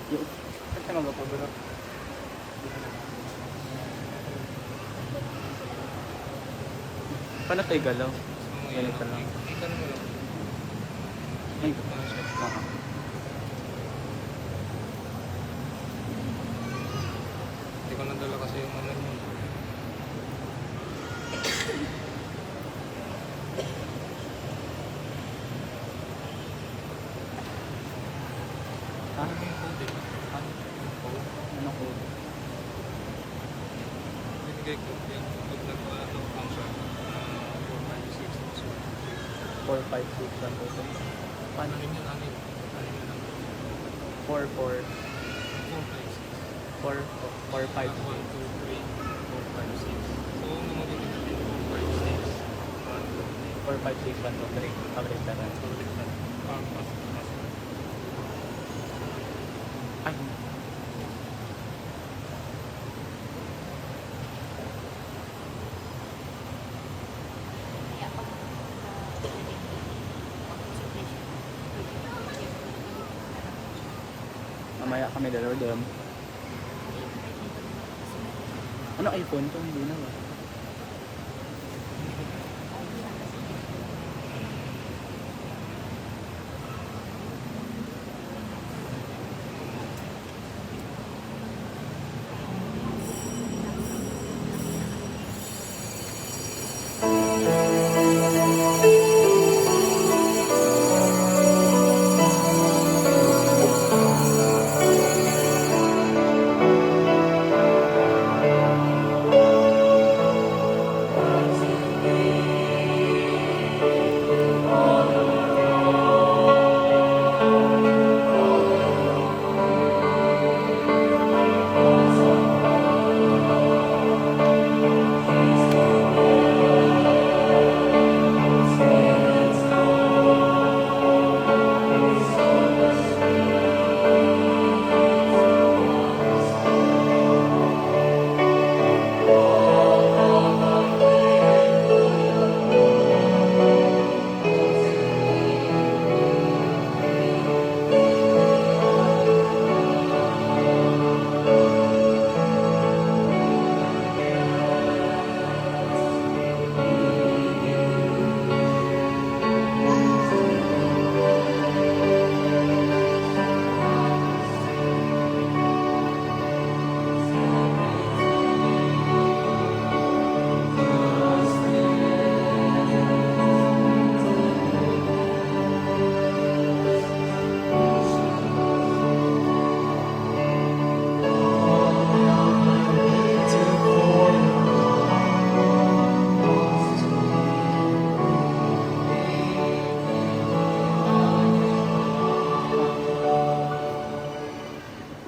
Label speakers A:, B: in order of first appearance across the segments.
A: Yung, kasi magpapabara. Paano tayo galaw? Ganito lang.
B: Itanong mo lang.
A: Ay,
B: Ano siya? Hindi ko nadala kasi yung ano niya.
A: Ha?
B: Ano yung code eh?
A: Ano?
B: Code?
A: Ano ko?
B: Binigay ko yung pag nag-ano lang siya. 4, 5, 6,
A: 4, 5, 6, 1, 2, 3. Paano?
B: Ano yun? Ano yun?
A: 4, 4,
B: 4, 5, 6.
A: 4, 4, 5,
B: 1, 2, 3, 4, 5, 6. So, ano magiging natin? 4, 5, 6.
A: 4, 5, 6, 1, 2, 3. Average na rin. Ay, mamaya kami dalawa doon. Ano iPhone to? Hindi na ba?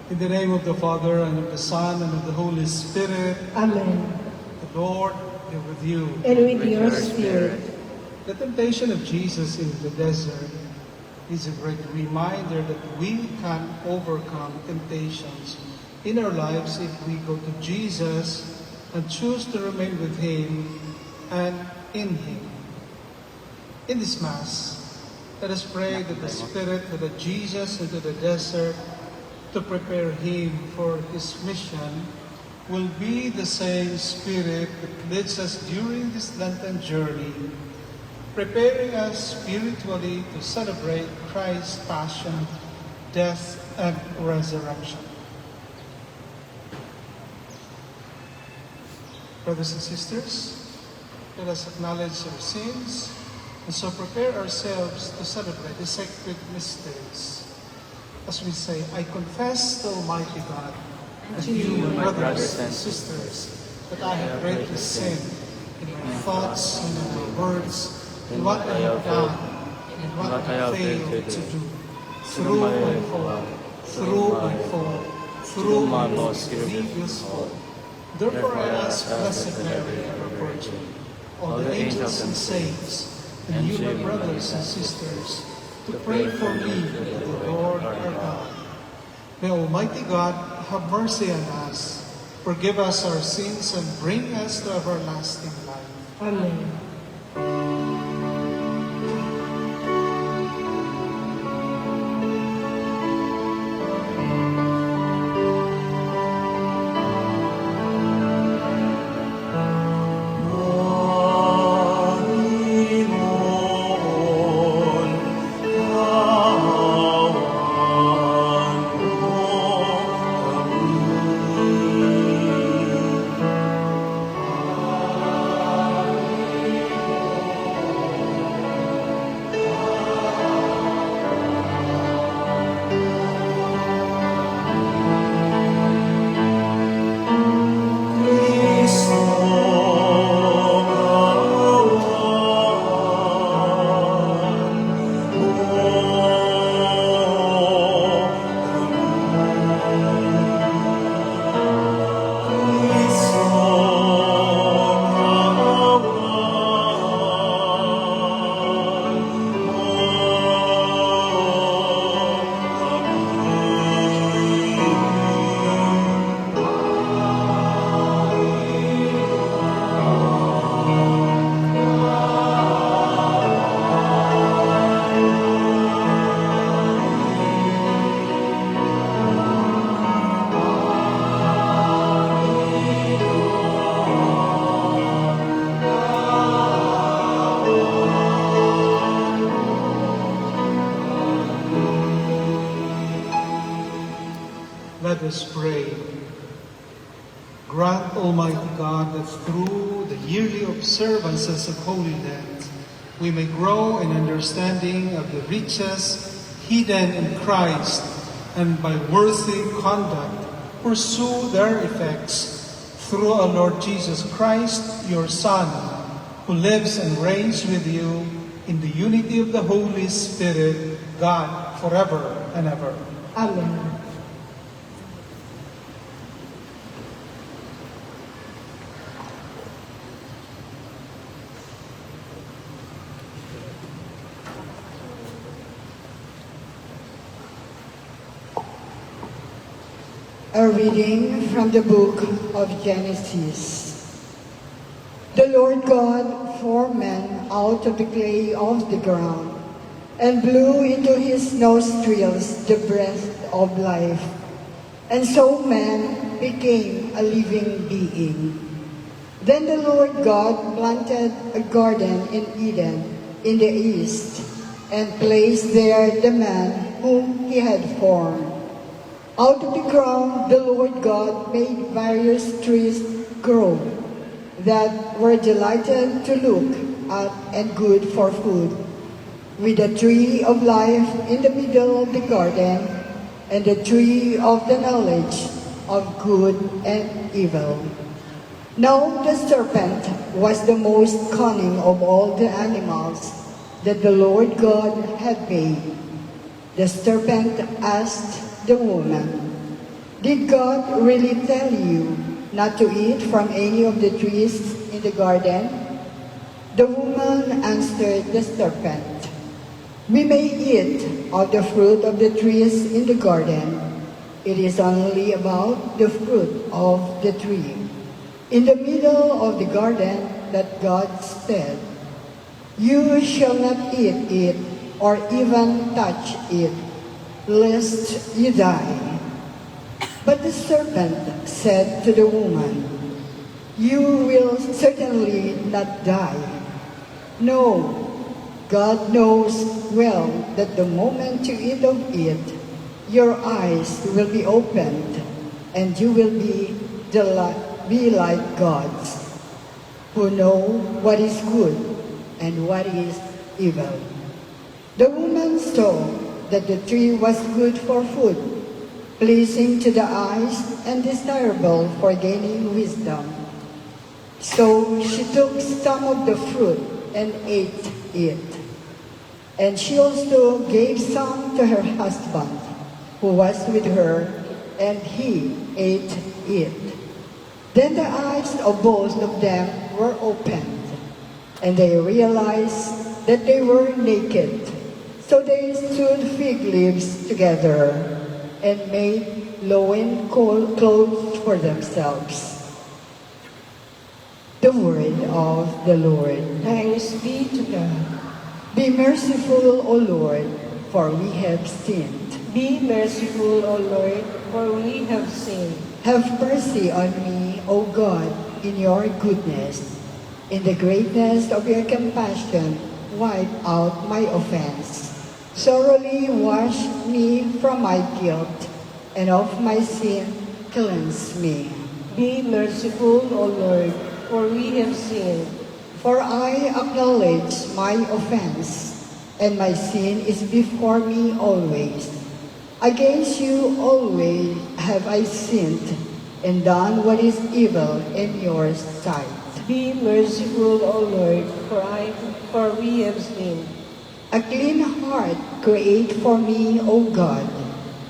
C: In the name of the Father, and of the Son, and of the Holy Spirit,
D: Amen.
C: the Lord be with you.
D: And with your spirit.
C: The temptation of Jesus in the desert is a great reminder that we can overcome temptations in our lives if we go to Jesus and choose to remain with Him and in Him. In this Mass, let us pray that the Spirit that led Jesus into the desert to prepare Him for His mission will be the same Spirit that leads us during this Lenten journey, preparing us spiritually to celebrate Christ's passion, death, and resurrection. Brothers and sisters, let us acknowledge our sins and so prepare ourselves to celebrate the sacred mysteries. As we say, I confess to Almighty God and to you, my brothers and sisters, that I have greatly sinned in my thoughts and in my words, in what I have done and what I have failed to do, through my fault, through my most grievous fault. Therefore I ask Blessed Mary, ever Virgin, all the angels and saints, and you, my brothers and sisters, to pray for me to the Lord our God. May Almighty God have mercy on us, forgive us our sins, and bring us to everlasting life.
D: Amen.
C: Let us pray. Grant, Almighty God, that through the yearly observances of Holy Lent, we may grow in understanding of the riches hidden in Christ, and by worthy conduct pursue their effects through our Lord Jesus Christ, your Son, who lives and reigns with you in the unity of the Holy Spirit, God, forever and ever.
D: Amen. A reading from the book of Genesis. The Lord God formed man out of the clay of the ground and blew into his nostrils the breath of life. And so man became a living being. Then the Lord God planted a garden in Eden in the east and placed there the man whom he had formed. Out of the ground the Lord God made various trees grow that were delighted to look at and good for food, with the tree of life in the middle of the garden, and the tree of the knowledge of good and evil. Now the serpent was the most cunning of all the animals that the Lord God had made. The serpent asked the woman, "Did God really tell you not to eat from any of the trees in the garden?" The woman answered the serpent, "We may eat of the fruit of the trees in the garden. It is only about the fruit of the tree in the middle of the garden that God said, 'You shall not eat it or even touch it, lest you die.' But the serpent said to the woman, 'You will certainly not die. No, God knows well that the moment you eat of it, your eyes will be opened, and you will be like gods, who know what is good and what is evil.' The woman saw that the tree was good for food, pleasing to the eyes and desirable for gaining wisdom. So she took some of the fruit and ate it. And she also gave some to her husband, who was with her, and he ate it. Then the eyes of both of them were opened, and they realized that they were naked. So they sewed fig leaves together and made loin clothes for themselves. The word of the Lord. Thanks be to God.
C: Be merciful, O Lord, for we have sinned.
D: Be merciful, O Lord, for we have sinned.
C: Have mercy on me, O God, in your goodness. In the greatness of your compassion, wipe out my offense. Thoroughly wash me from my guilt, and of my sin cleanse me.
D: Be merciful, O Lord, for we have sinned.
C: For I acknowledge my offense, and my sin is before me always. Against you always have I sinned, and done what is evil in your sight.
D: Be merciful, O Lord, for we have sinned.
C: A clean heart create for me, O God,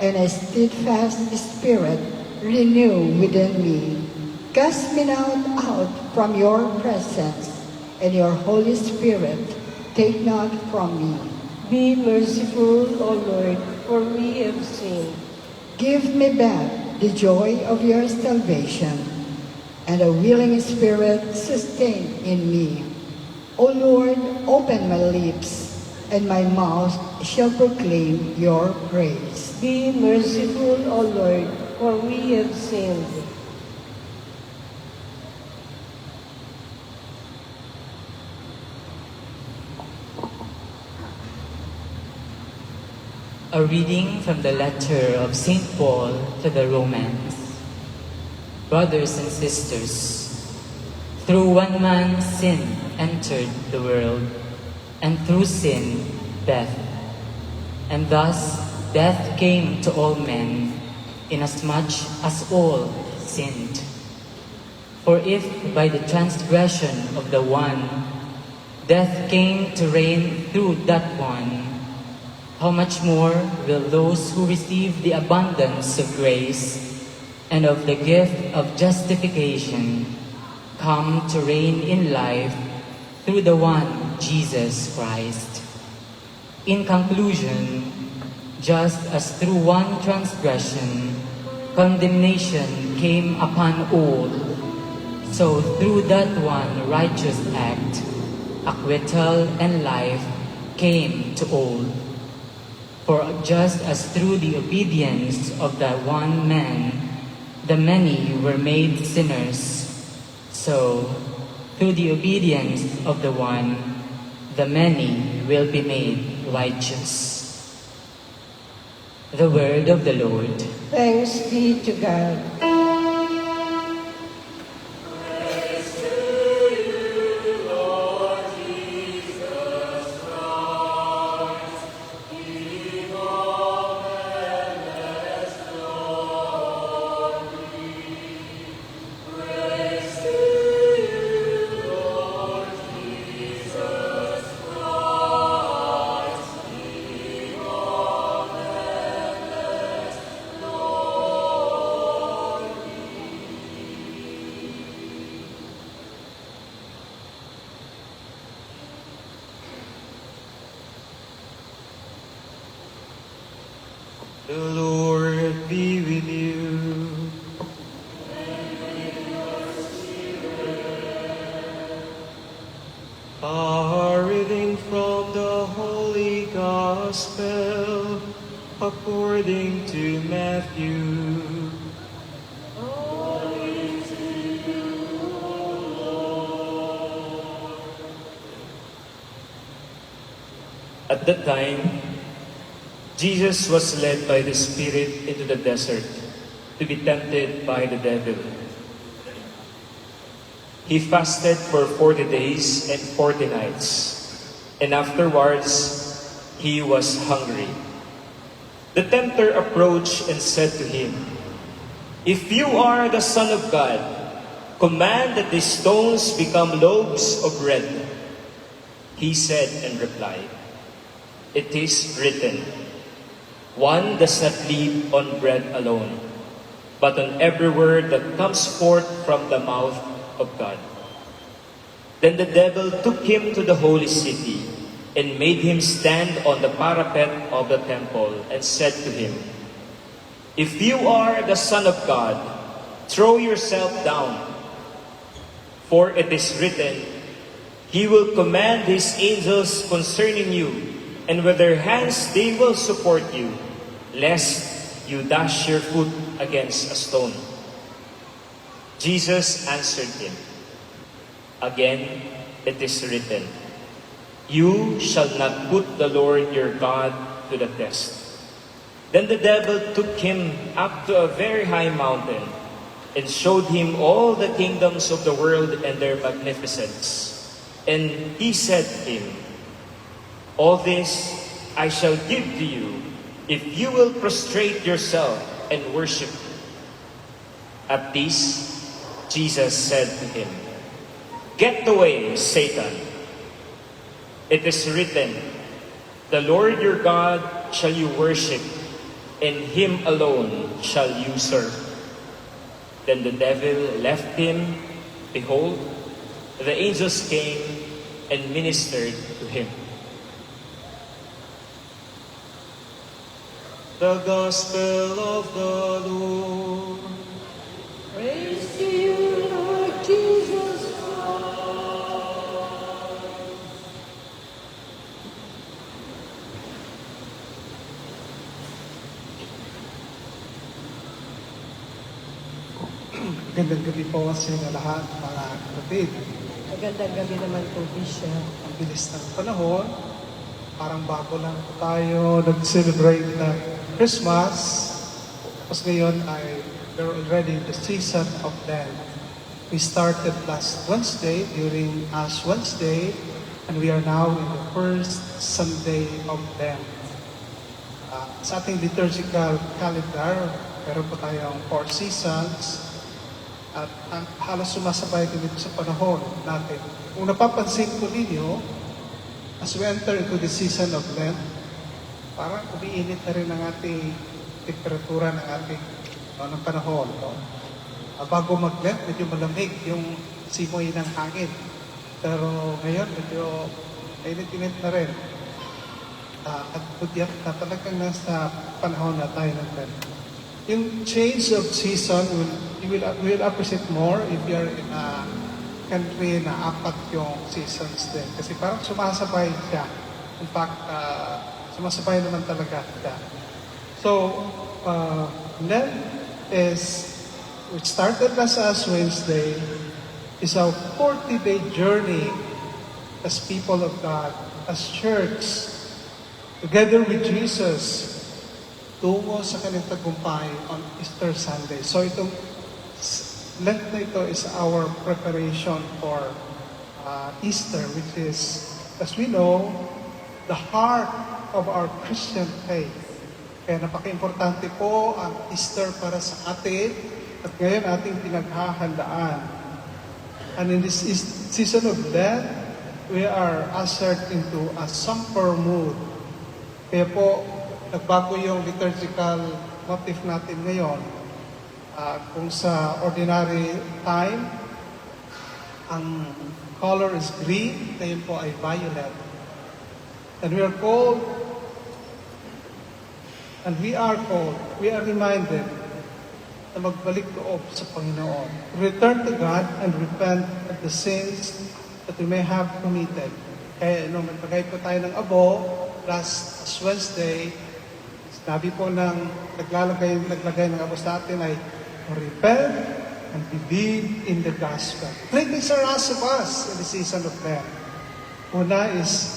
C: and a steadfast spirit renew within me. Cast me not out from your presence, and your Holy Spirit take not from me.
D: Be merciful, O Lord, for we have sinned.
C: Give me back the joy of your salvation, and a willing spirit sustain in me. O Lord, open my lips, and my mouth shall proclaim your praise.
D: Be merciful, O Lord, for we have sinned.
E: A reading from the letter of St. Paul to the Romans. Brothers and sisters, through one man sin entered the world, and through sin death. And thus death came to all men, inasmuch as all sinned. For if by the transgression of the one, death came to reign through that one, how much more will those who receive the abundance of grace and of the gift of justification come to reign in life through the one Jesus Christ? In conclusion, just as through one transgression condemnation came upon all, so through that one righteous act acquittal and life came to all. For just as through the obedience of that one man, the many were made sinners, so through the obedience of the one, the many will be made righteous. The word of the Lord.
D: Thanks be to God.
B: The Lord be with you. A reading from the Holy Gospel according to Matthew. At that time, Jesus was led by the Spirit into the desert to be tempted by the devil. He fasted for 40 days and 40 nights, and afterwards he was hungry. The tempter approached and said to him, "If you are the Son of God, command that these stones become loaves of bread." He said and replied, "It is written, one does not live on bread alone, but on every word that comes forth from the mouth of God." Then the devil took him to the holy city and made him stand on the parapet of the temple and said to him, "If you are the Son of God, throw yourself down. For it is written, He will command His angels concerning you, and with their hands they will support you, lest you dash your foot against a stone." Jesus answered him, "Again, it is written, You shall not put the Lord your God to the test." Then the devil took him up to a very high mountain and showed him all the kingdoms of the world and their magnificence. And he said to him, "All this I shall give to you if you will prostrate yourself and worship me." At this, Jesus said to him, "Get away, Satan. It is written, The Lord your God shall you worship, and Him alone shall you serve." Then the devil left him. Behold, the angels came and ministered to him. The Gospel of the Lord.
D: Praise to you, Lord Jesus Christ.
C: Magandang gabi po sa inyo lahat, mga kapatid.
D: Magandang gabi naman po, Bishop.
C: Ang bilis ng panahon, parang bago lang po tayo nag-celebrate na Christmas. Tapos ngayon ay we're already in the season of Lent. We started last Wednesday during Ash Wednesday, and we are now in the first Sunday of Lent. Sa ating liturgical calendar, meron po tayong 4 seasons at halos sumasabay din ito sa panahon natin. Kung napapansin ko ninyo, as we enter into the season of Lent, parang umiinit na rin ang ating temperatura ng ating ng panahon. No? Bago mag-Lent, medyo malamig yung simoy ng hangin. Pero ngayon, medyo init-init na rin. At budyat na talagang nasa panahon na tayo ng Lent. Yung change of season, you will appreciate more if you're in a country na 4 yung seasons din. Kasi parang sumasabay siya. In fact, sumasabay naman talaga siya. So, Lent is, which started last Ash Wednesday, is a 40-day journey as people of God, as church, together with Jesus, tungo sa kanyang tagumpay on Easter Sunday. So itong Lent na ito is our preparation for Easter, which is, as we know, the heart of our Christian faith. Kaya napaka-importante po ang Easter para sa atin at ngayon ating pinaghahandaan. And in this season of Lent, we are ushered into a somber mood. Kaya po, nagbago yung liturgical motif natin ngayon. Kung sa ordinary time, ang color is green, ngayon po ay violet. And we are reminded na magbalik loob sa Panginoon. Return to God and repent of the sins that we may have committed. Kaya nung nagpagay po tayo ng abo, last Wednesday, sabi po ng naglagay ng abo sa atin ay repent and believe in the gospel. Three things are asked of us in the season of Lent. Una is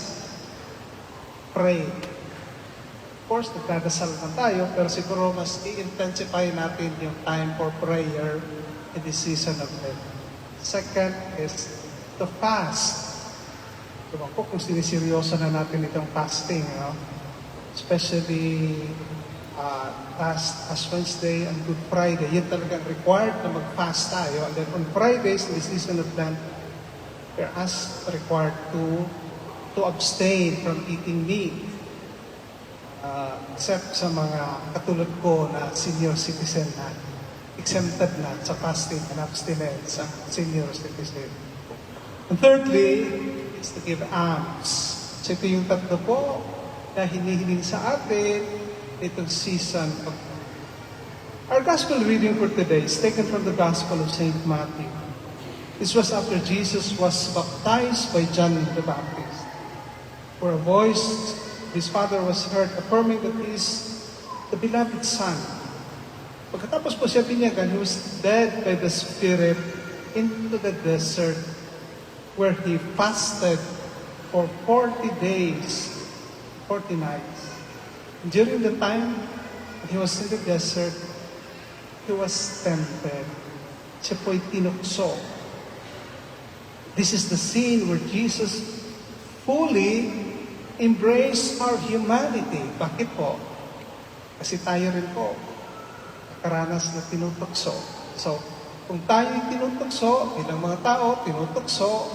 C: pray. Of course, nagdadasal na tayo, pero siguro mas i-intensify natin yung time for prayer in the season of Lent. Second is to fast. Diba po kung siniseryoso na natin itong fasting, no? Especially last Ash Wednesday and Good Friday. Yan talagang required na mag-fast tayo. And then on Fridays, in the season of Lent, we're required to abstain from eating meat. Except sa mga katulad ko na senior citizen na exempted na sa fasting and abstinence ang senior citizen. And thirdly, is to give alms. So ito yung tatlo po na hinihiling sa atin itong season of. Our gospel reading for today is taken from the Gospel of St. Matthew. This was after Jesus was baptized by John the Baptist. For a voice, his father was heard affirming that he is the beloved Son. Pagkatapos po siya binyagan, he was led by the Spirit into the desert where he fasted for 40 days, 40 nights. During the time he was in the desert, he was tempted. Siya po'y tinukso. This is the scene where Jesus fully embraced our humanity. Bakit po? Kasi tayo rin po nakaranas na tinutukso. So, kung tayo'y tinutukso, bilang mga tao, tinutukso,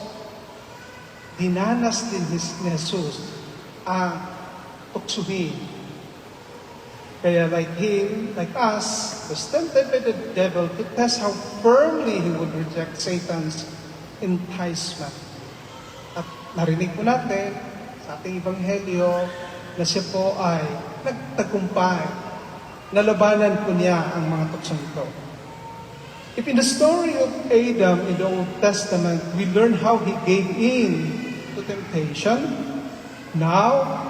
C: dinanas din ni Jesus ang tuksuhin. Kaya like him, like us, was tempted by the devil to test how firmly he would reject Satan's enticement. At narinig po natin sa ating ebanghelyo na siya po ay nagtagumpay. Nalabanan po niya ang mga tuksong ito. If in the story of Adam in the Old Testament, we learn how he gave in to temptation, now,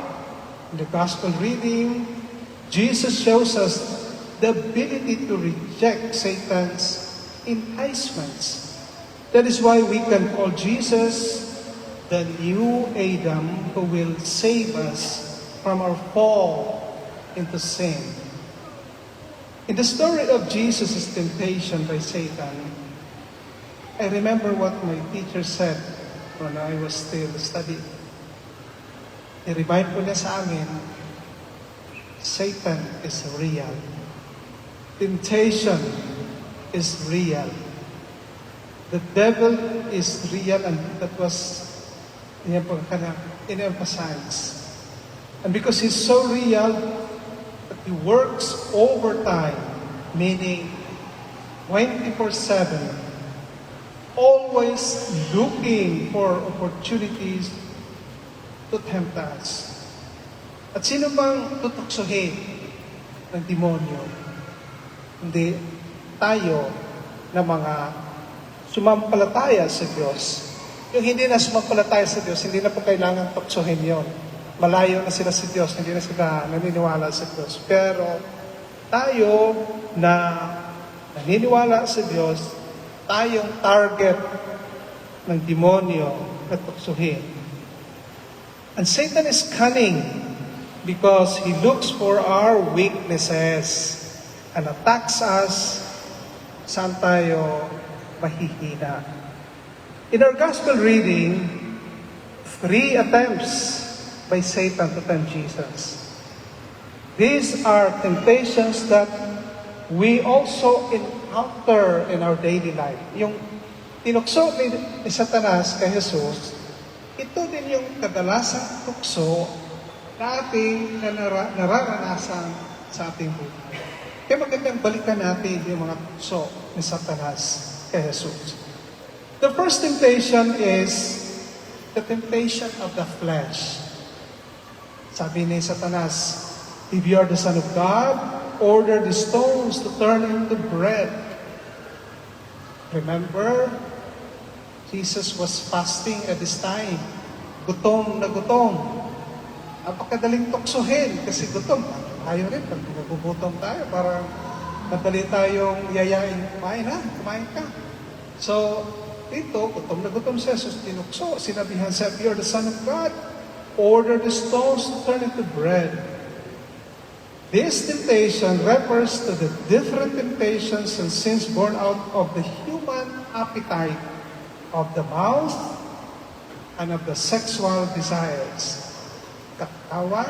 C: in the gospel reading, Jesus shows us the ability to reject Satan's enticements. That is why we can call Jesus the new Adam who will save us from our fall into sin. In the story of Jesus' temptation by Satan, I remember what my teacher said when I was still studying. I-remind ko niya sa amin, Satan is real. Temptation is real. The devil is real, and that was in-emphasize. And because he's so real, that he works overtime, meaning 24/7, always looking for opportunities to tempt us. At sino bang tutuksohin ng demonyo? Hindi tayo na mga sumampalataya sa Diyos. Yung hindi na sumampalataya sa Diyos, hindi na po kailangan tuksohin yon. Malayo na sila sa Diyos, hindi na sila naniniwala sa Diyos. Pero tayo na naniniwala sa Diyos, tayong target ng demonyo na tuksohin. And Satan is cunning because he looks for our weaknesses and attacks us saan tayo mahihina. In our gospel reading, 3 attempts by Satan to tempt Jesus. These are temptations that we also encounter in our daily life. Yung tinukso ni Satanas kay Jesus, ito din yung kadalasang tukso na ating nararanasan sa ating buhay. Kaya magandang balikan natin yung mga tukso ni Satanas kay Jesus. The first temptation is the temptation of the flesh. Sabi ni Satanas, if you are the Son of God, order the stones to turn into bread. Remember, Jesus was fasting at this time. Gutom na gutom. Napakadaling tuksohin kasi gutom. Tayo rin, pag nagugutom tayo, parang madali tayong yayain. Kumain ka. So, dito, gutom na gutom si Jesus, tinukso. Sinabihan siya, if you are the Son of God, order the stones to turn into bread. This temptation refers to the different temptations and sins born out of the human appetite of the mouth and of the sexual desires, katawan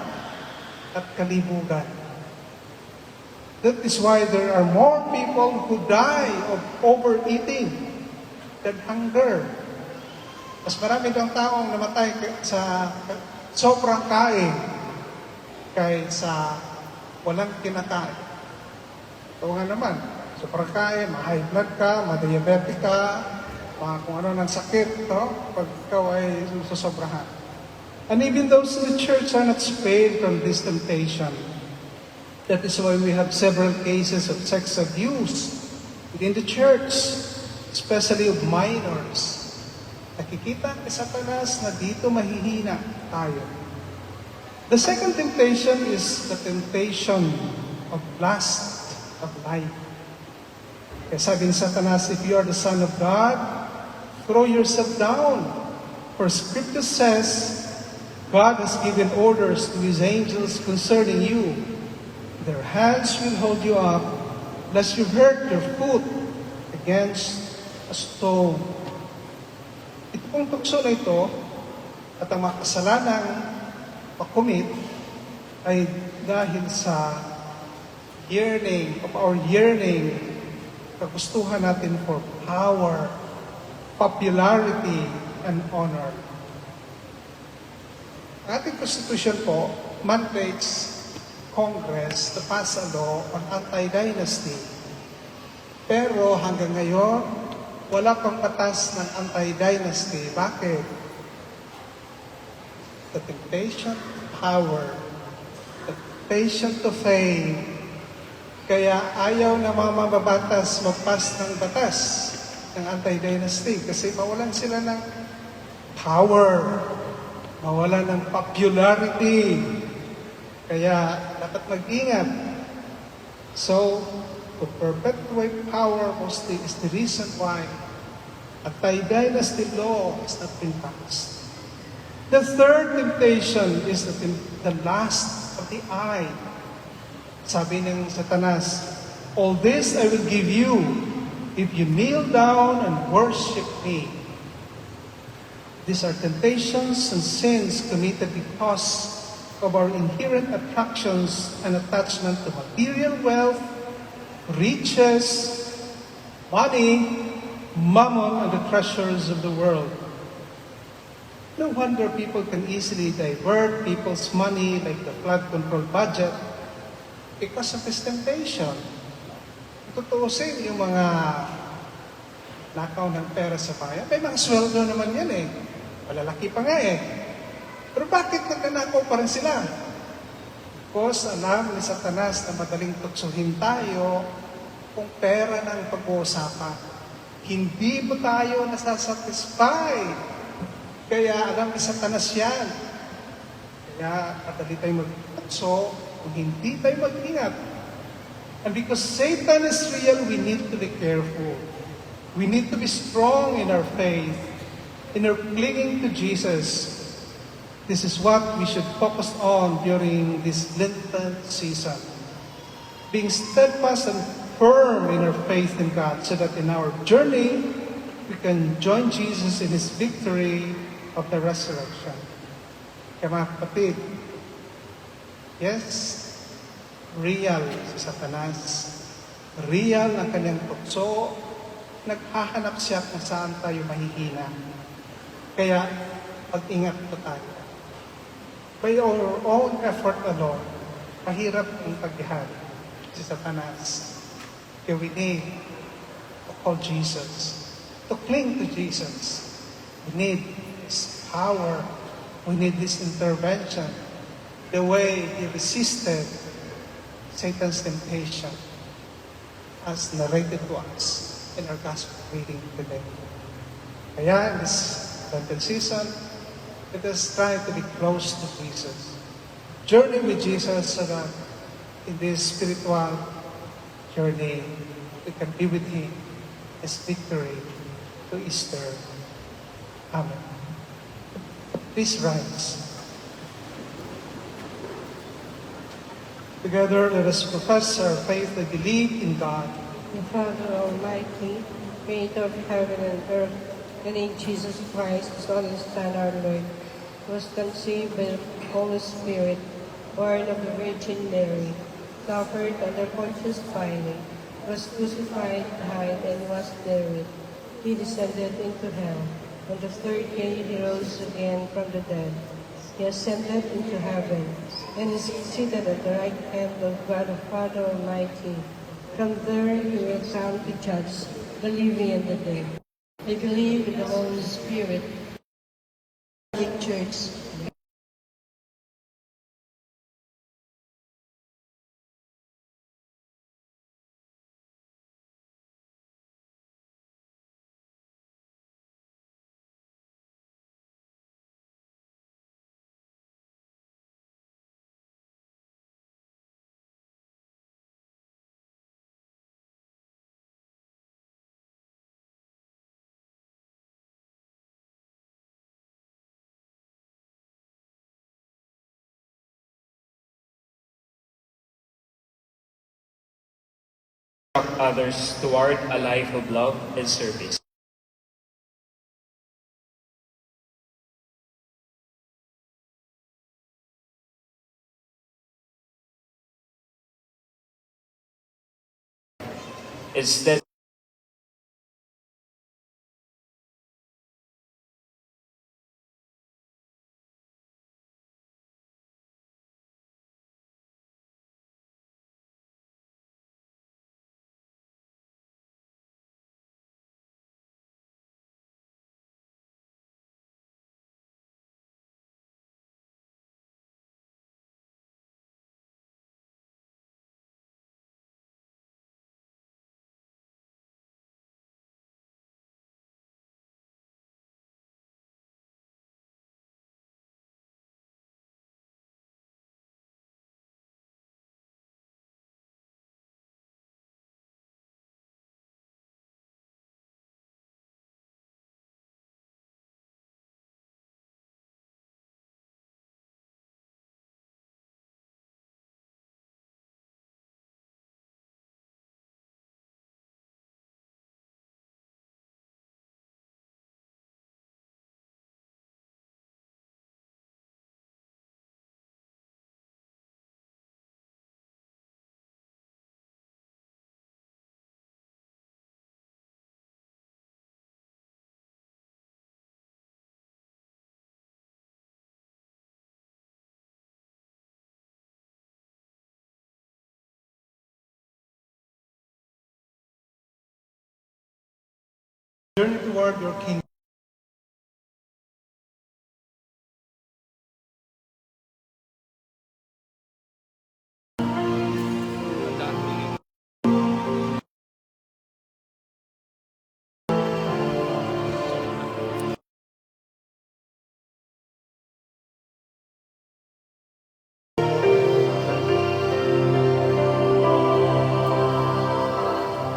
C: at kalibugan. That is why there are more people who die of overeating than hunger. Mas marami daw taong namatay sa sobrang kain kaysa walang kinakain. Ito nga naman, sobrang kain, ma-high blood ka, ma-diabetic ka, kung ano ng sakit, pag ikaw ay susobrahan. And even those in the church are not spared from this temptation. That is why we have several cases of sex abuse within the church, especially of minors. Nakikita ni Satanas na dito mahihina tayo. The second temptation is the temptation of lust of life. Kaya sabi ni Satanas, if you are the Son of God, throw yourself down. For Scripture says, God has given orders to His angels concerning you. Their hands will hold you up, lest you hurt your foot against a stone. Ito pong tukso na ito at ang mga kasalanang pakumit ay dahil sa yearning, kagustuhan natin for power, popularity, and honor. Ang ating Constitution po mandates Congress to pass a law on anti-dynasty. Pero hanggang ngayon, wala pang batas ng anti-dynasty. Bakit? The temptation to power, the temptation to fame. Kaya ayaw na mga mababatas magpas ng batas ng anti-dynasty kasi mawalan sila ng power, mawalan ng popularity. Kaya dapat mag-ingat. So, to perpetuate power mostly is the reason why anti-dynasty law is not been passed. The third temptation is the lust of the eye. Sabi ng Satanas, all this I will give you if you kneel down and worship me. These are temptations and sins committed because of our inherent attractions and attachment to material wealth, riches, money, mammon, and the treasures of the world. No wonder people can easily divert people's money like the flood control budget because of this temptation. Tutuusin yung mga nakaw ng pera sa bayan. May mga sweldo naman yan eh. Malalaki pa nga eh. Pero bakit nagnanakaw pa rin sila? Because alam ni Satanas na madaling tuksuhin tayo kung pera ng pag-uusapan. Hindi mo tayo nasasatisfy. Kaya alam ni Satanas yan. Kaya madali tayo magtukso kung hindi tayo mag-ingat. And because Satan is real, we need to be careful. We need to be strong in our faith, in our clinging to Jesus. This is what we should focus on during this Lenten season. Being steadfast and firm in our faith in God so that in our journey, we can join Jesus in His victory of the resurrection. Kaya mga kapatid, yes, real si Satanas. Real ang kanyang tukso. Naghahanap siya kung saan tayo mahihina. Kaya, pag-ingat po tayo. By our own effort alone, mahirap ang pagdihan si Satanas. Kaya we need to call Jesus, to cling to Jesus. We need His power. We need His intervention. The way He resisted Satan's temptation as narrated to us in our gospel reading today. Kaya in this Lenten season, let us try to be close to Jesus. Journey with Jesus so that in this spiritual journey, we can be with Him as victory to Easter. Amen. Please rise. Together, let us profess our faith and believe in God,
F: the Father Almighty, creator of heaven and earth, and in Jesus Christ, His only Son, our Lord, who was conceived by the Holy Spirit, born of the Virgin Mary, suffered under Pontius Pilate, was crucified, died, and was buried. He descended into hell. On the third day He rose again from the dead. He ascended into heaven, and is seated at the right hand of God the Father Almighty. From there He will come to judge the living and the dead. I believe in the Holy Spirit, Catholic Church,
B: others toward a life of love and service. Instead
C: journey toward your kingdom.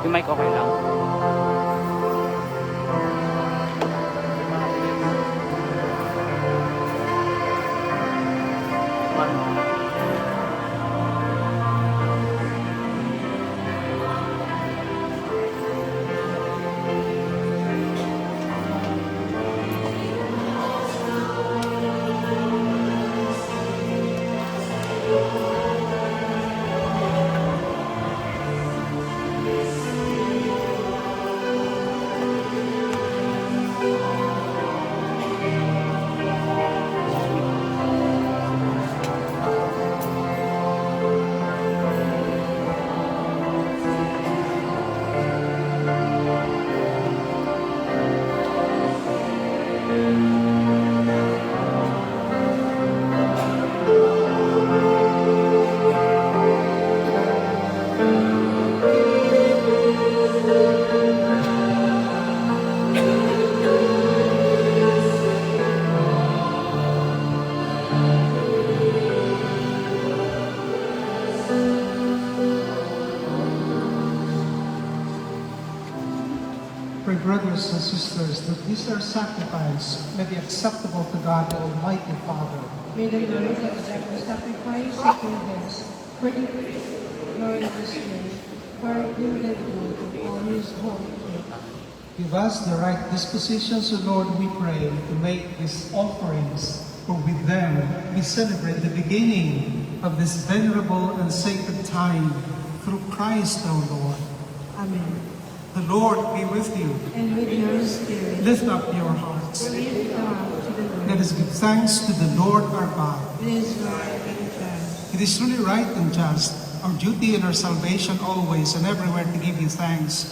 A: Yung mic okay lang.
C: Pray, brothers and sisters, that this our sacrifice may be acceptable to God, the Almighty Father.
F: May the Lord accept the sacrifice of your hands for the glory of His name, for our good and good of all His holy faith.
C: Give us the right dispositions, O Lord, we pray, to make these offerings, for with them we celebrate the beginning of this venerable and sacred time through Christ our Lord.
F: Amen.
C: The Lord be with you.
F: And with your spirit,
C: Lift up your hearts.
F: lift up to the Lord.
C: Let us give thanks to the Lord our God.
F: It is right and just.
C: It is truly right and just, our duty and our salvation always and everywhere to give you thanks.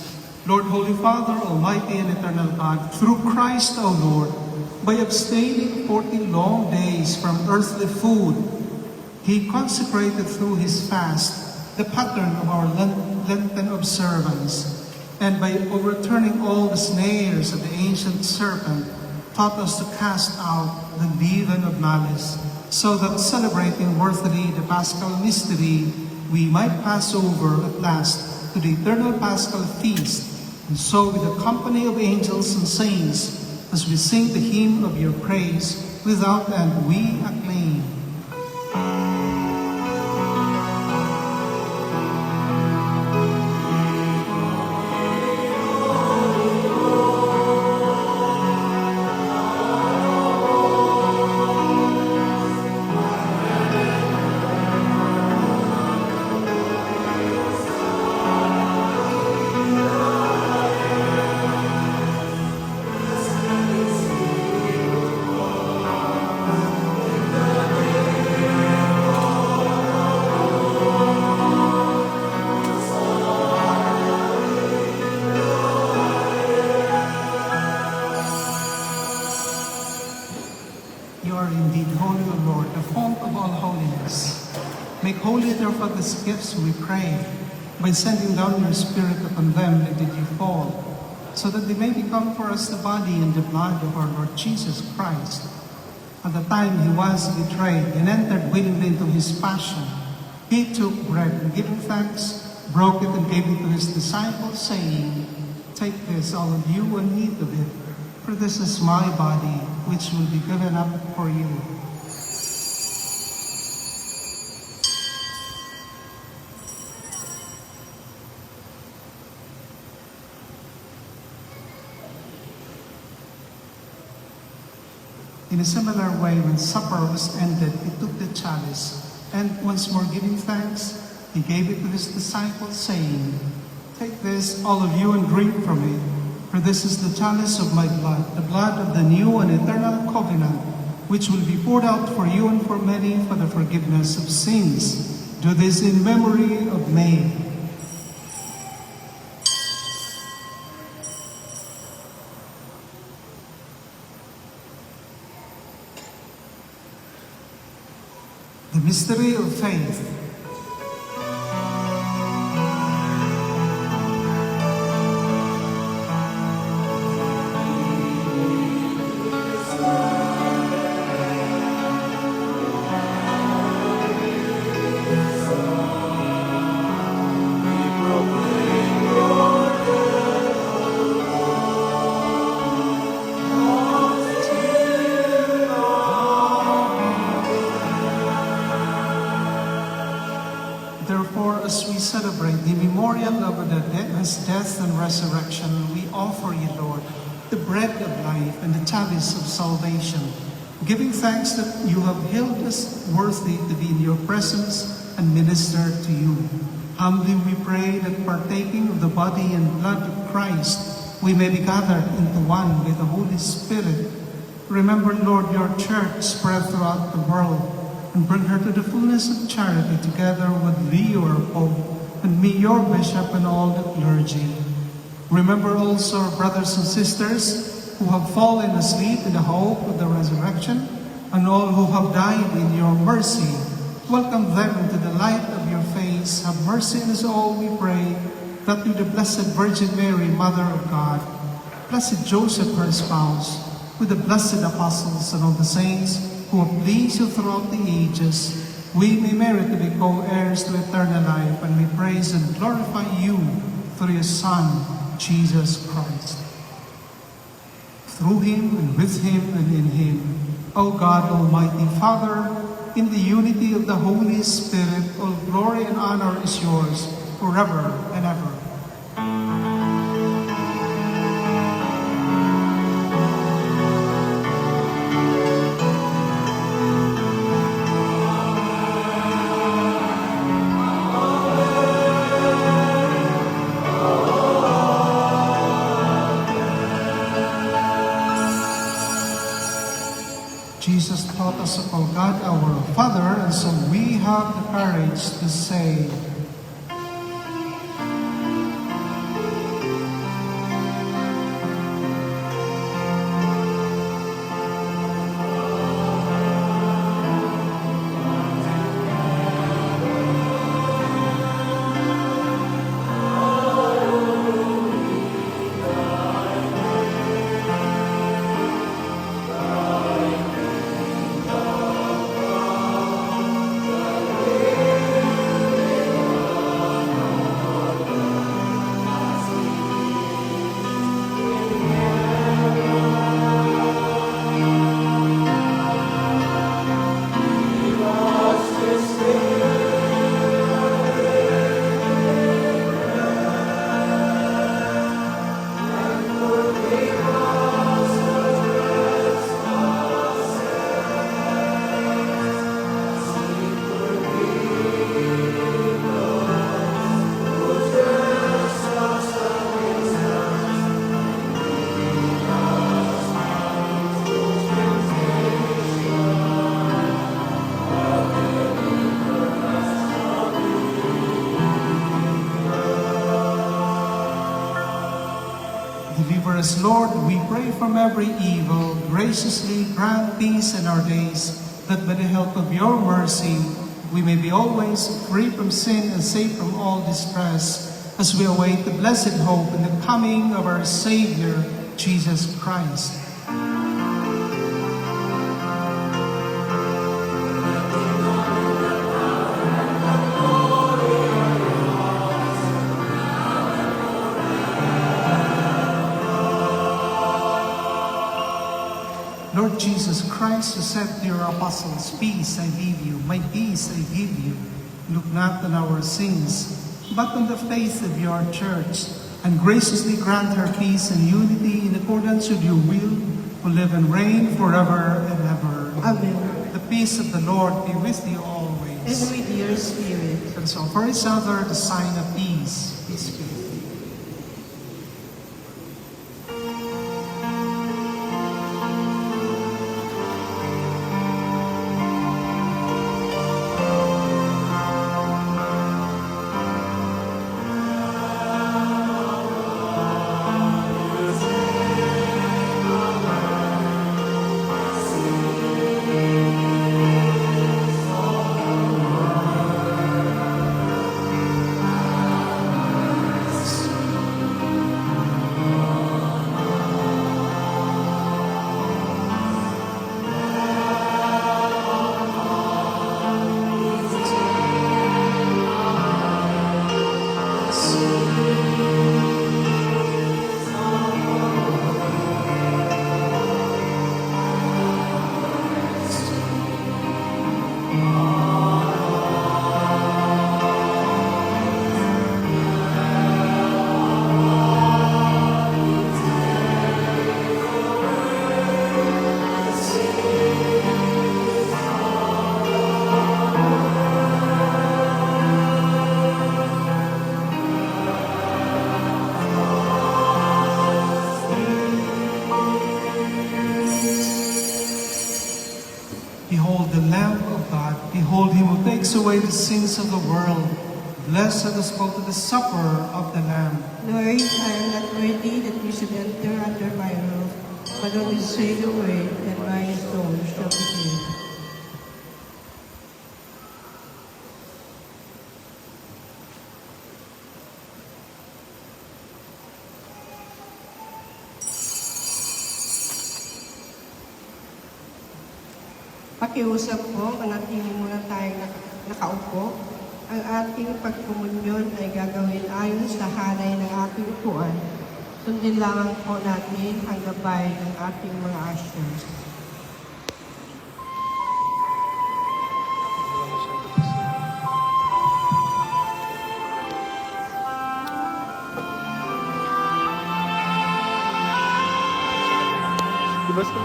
C: Lord, Holy Father, Almighty and Eternal God, through Christ our Lord, by abstaining 40 long days from earthly food, He consecrated through His fast the pattern of our Lenten observance, and by overturning all the snares of the ancient serpent, taught us to cast out the leaven of malice, so that celebrating worthily the Paschal mystery, we might pass over at last to the eternal Paschal feast, and so with the company of angels and saints, as we sing the hymn of your praise, without end we acclaim. You are indeed holy, O Lord, the fount of all holiness. Make holy, therefore, these gifts, we pray, by sending down your Spirit upon them that did you fall, so that they may become for us the body and the blood of our Lord Jesus Christ. At the time he was betrayed and entered willingly into his passion, he took bread and giving thanks, broke it and gave it to his disciples, saying, "Take this, all of you, and eat of it, for this is my body, which will be given up for you." In a similar way, when supper was ended, he took the chalice, and once more giving thanks, he gave it to his disciples, saying, "Take this, all of you, and drink from it, for this is the chalice of my blood, the blood of the new and eternal covenant, which will be poured out for you and for many for the forgiveness of sins. Do this in memory of me." The mystery of faith. Therefore, as we celebrate the memorial of his death and resurrection, we offer you, Lord, the bread of life and the chalice of salvation, giving thanks that you have held us worthy to be in your presence and minister to you. Humbly we pray that partaking of the body and blood of Christ, we may be gathered into one with the Holy Spirit. Remember, Lord, your church spread throughout the world, and bring her to the fullness of charity together with Leo, our Pope, and me, your Bishop, and all the clergy. Remember also our brothers and sisters who have fallen asleep in the hope of the resurrection, and all who have died in your mercy. Welcome them into the light of your face. Have mercy on us all, we pray, that through the Blessed Virgin Mary, Mother of God, Blessed Joseph, her spouse, with the blessed apostles and all the saints who have pleased you throughout the ages, we may merit to be co-heirs to eternal life, and we praise and glorify you through your Son, Jesus Christ. Through him, and with him, and in him, O God, Almighty Father, in the unity of the Holy Spirit, all glory and honor is yours forever and ever. Jesus taught us to call God our Father, and so we have the courage to say, Deliver us, Lord, we pray, from every evil. Graciously grant peace in our days, that by the help of your mercy, we may be always free from sin and safe from all distress, as we await the blessed hope and the coming of our Savior, Jesus Christ. Lord Jesus Christ, who said to your apostles, "Peace I leave you, my peace I give you," look not on our sins, but on the faith of your church, and graciously grant her peace and unity in accordance with your will, who live and reign forever and ever.
D: Amen.
C: The peace of the Lord be with you always.
D: And with your spirit.
C: And so for each other, the sign of peace. Peace be with you. the sins of the world. Blessed us go to the supper of the Lamb.
F: Lord, I am not worthy that you should enter under my roof, but only say the word, and my soul shall be healed. Pakiusap po, manatili muna tayong nakaupo. Ang ating pagkomunyon ay gagawin ayon sa hanay ng ating upuan. Sundin lamang po natin ang gabay ng ating mga ushers.
A: Di ba sa...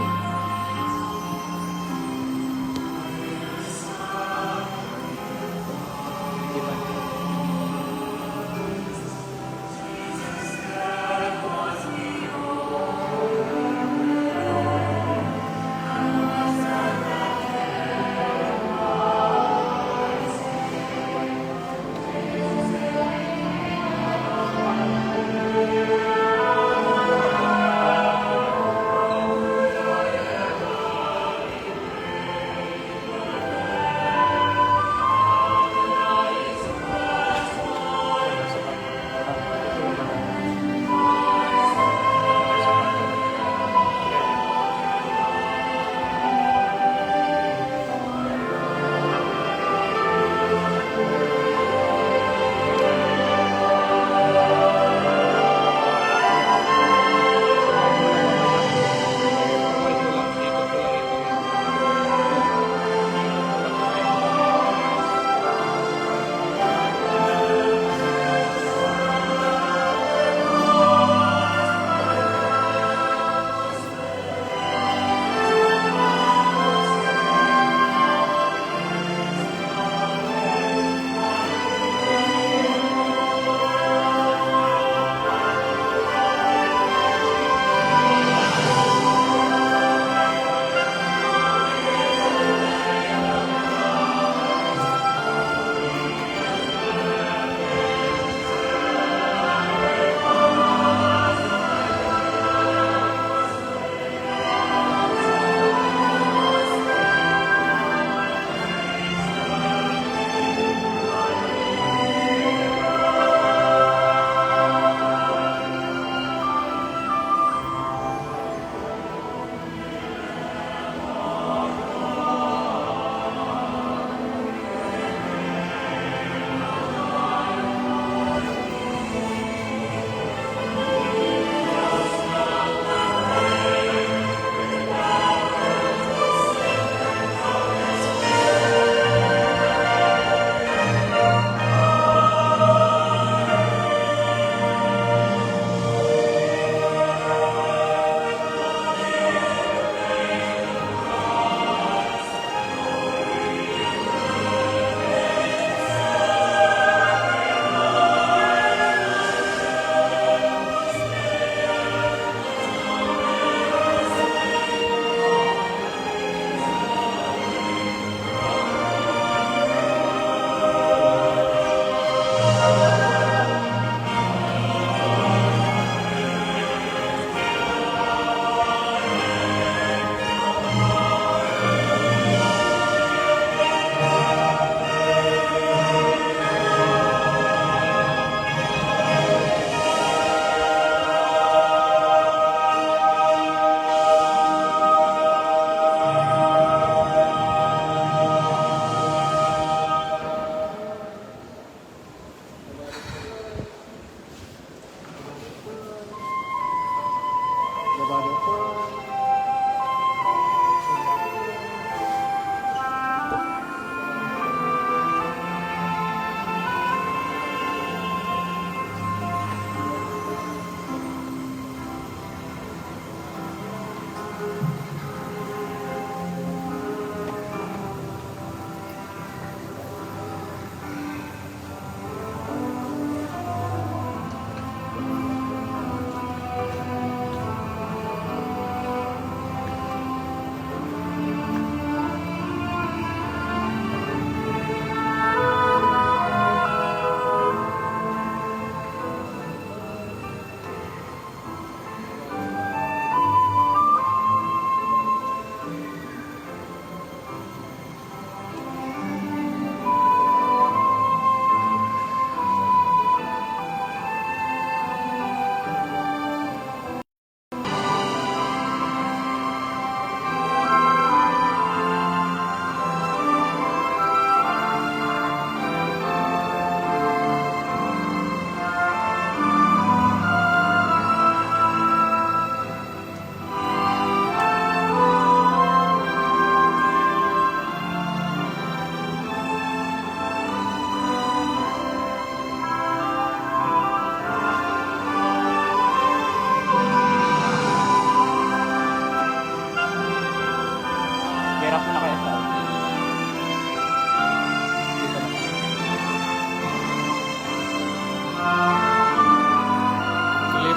A: Di ba?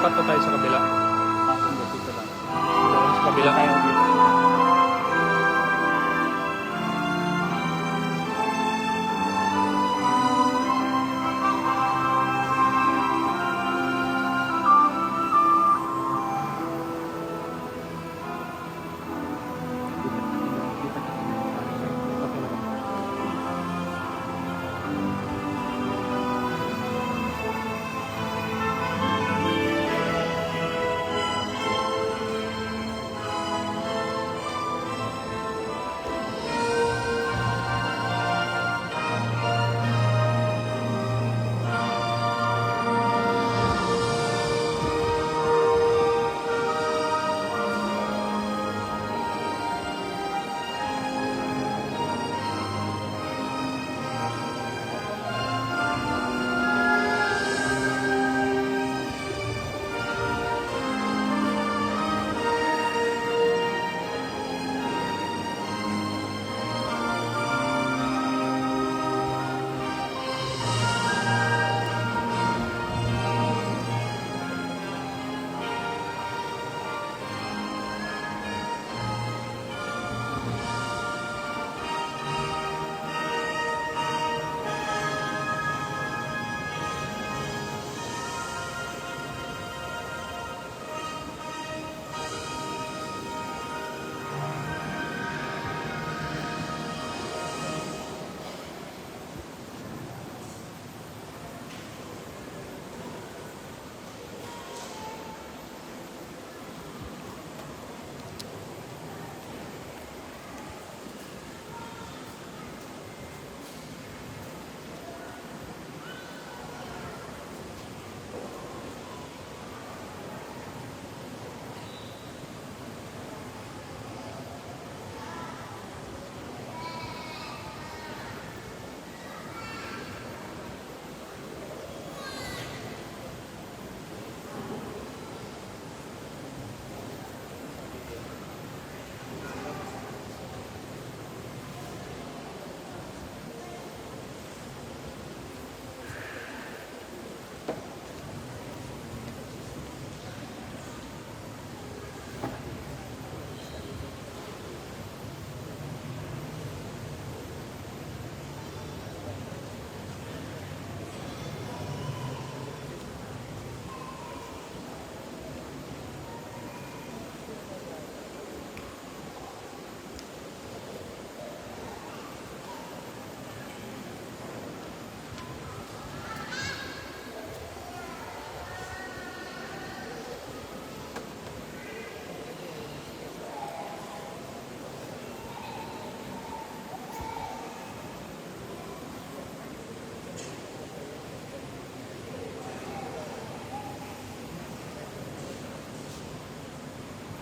B: Lipat po tayo sa kabila.
A: Tapos dito lang.
B: Sa kabila.
A: Tayo dito.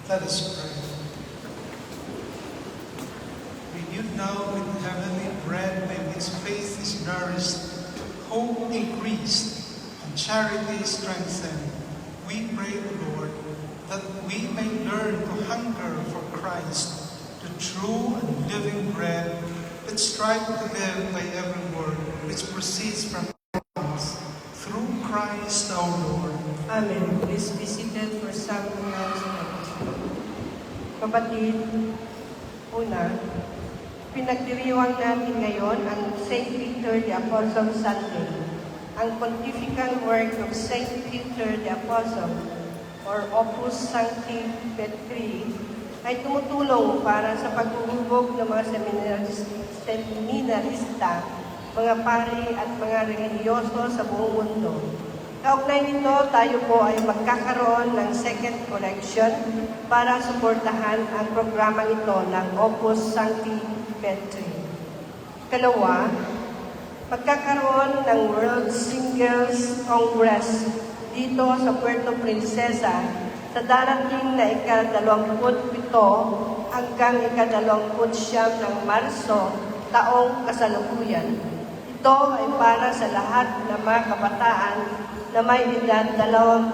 C: Let us pray. Renewed now with heavenly bread by which faith is nourished, hope increased, and charity strengthened, we pray, Lord, that we may learn to hunger for Christ, the true and living bread that strive to live by every word which proceeds from us, through Christ our Lord.
F: Amen. Please be seated for some announcements. Kapatid, una, pinagdiriwang natin ngayon ang St. Peter the Apostle Sunday. Ang pontifical work of St. Peter the Apostle or Opus Sancti Petri ay tumutulong para sa paghuhubog ng mga seminarista, mga pari at mga relihiyoso sa buong mundo. Kaugnay nito, tayo po ay magkakaroon ng second collection para suportahan ang programang ito ng Opus Sancti Petri. Kalawa, magkakaroon ng World Singles Congress dito sa Puerto Princesa sa darating na ika-27 hanggang ika-29 ng Marso taong kasalukuyan. Ito ay para sa lahat ng mga kabataan na may edad 21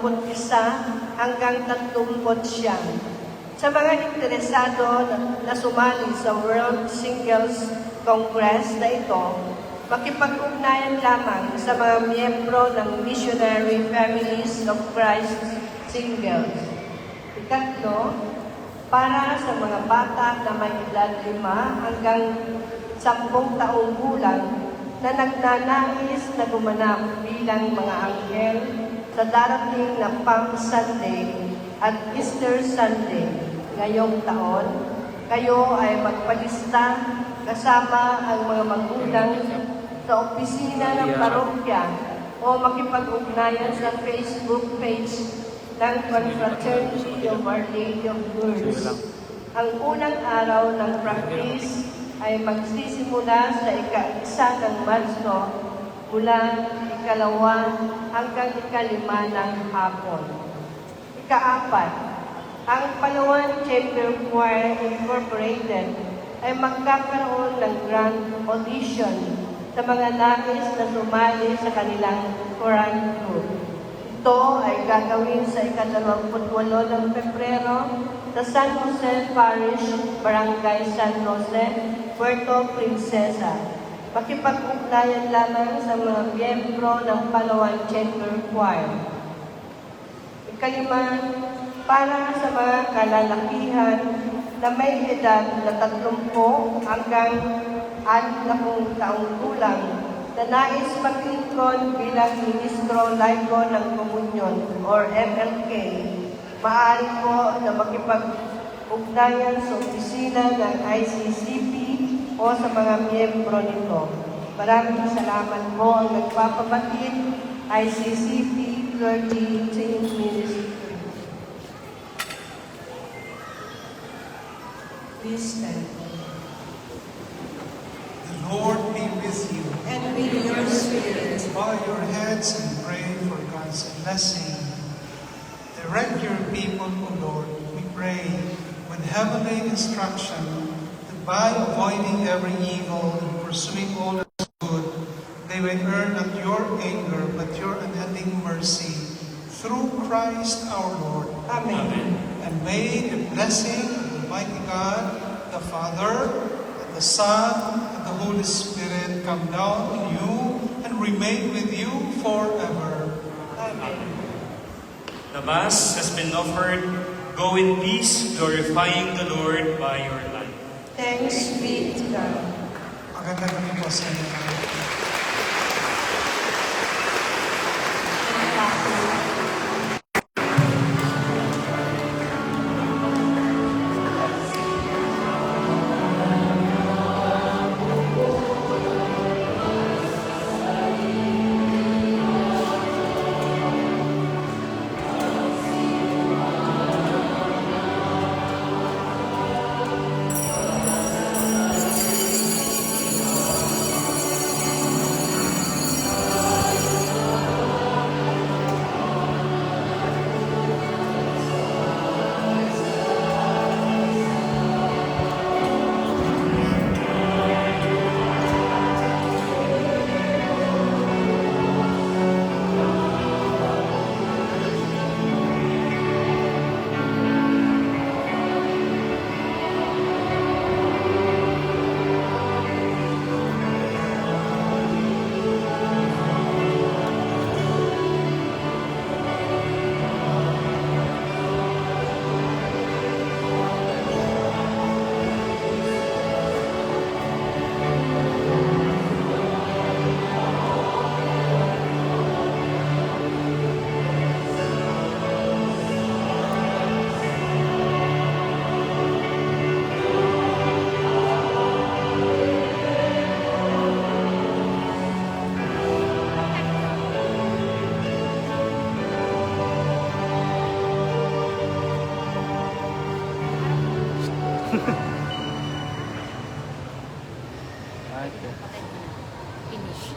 F: hanggang 39. Sa mga interesado na sumali sa World Singles Congress na ito, makipag-ugnayan lamang sa mga miyembro ng Missionary Families of Christ singles. Ikatlo, para sa mga bata na may edad 5 hanggang 10 taong gulang na nagnanais na gumanap bilang mga anghel sa darating na Palm Sunday at Easter Sunday ngayong taon, kayo ay magpalista kasama ang mga magulang sa opisina ng parokya o makipag-ugnayan sa Facebook page ng Confraternity of Our Lady of Lourdes. Ang unang araw ng practice ay magsisimula sa ika-1 ng Marso mula ika-2 hanggang ika-5 ng hapon. Ika-4, ang Palawan Chamber Choir Incorporated ay magkakaroon ng grand audition sa mga nais na sumali sa kanilang choral group. Ito ay gagawin sa ika-28 ng Pebrero sa San Jose Parish, Barangay San Jose, Puerto Princesa. Makipag-ugnayan lamang sa mga miyembro ng Palawan Chamber Choir. Ika-5, para sa mga kalalakihan na may edad na 30 hanggang 60 taong gulang na nais maglingkod bilang Ministro Laico ng Komunyon or MLK, maaari po na makipag-ugnayan sa opisina ng ICCP o sa mga miyembro nito. Maraming salamat po ang nagpapabatid, ICCP Clergy Teen Ministry. Please stand.
C: The Lord be with you.
F: And with your spirit.
C: Bow your heads and pray for God's blessing. Direct your people, O Lord, we pray, with heavenly instruction, that by avoiding every evil and pursuing all that is good, they may earn not your anger, but your unending mercy, through Christ our Lord.
F: Amen.
C: And may the blessing of Almighty God, the Father, and the Son, and the Holy Spirit come down on you and remain with you forever.
F: Amen.
B: The Mass has been offered. Go in peace, glorifying the Lord by your life.
F: Thanks be to God.
C: Magandang gabi po sa inyo.
A: Ha ha ha.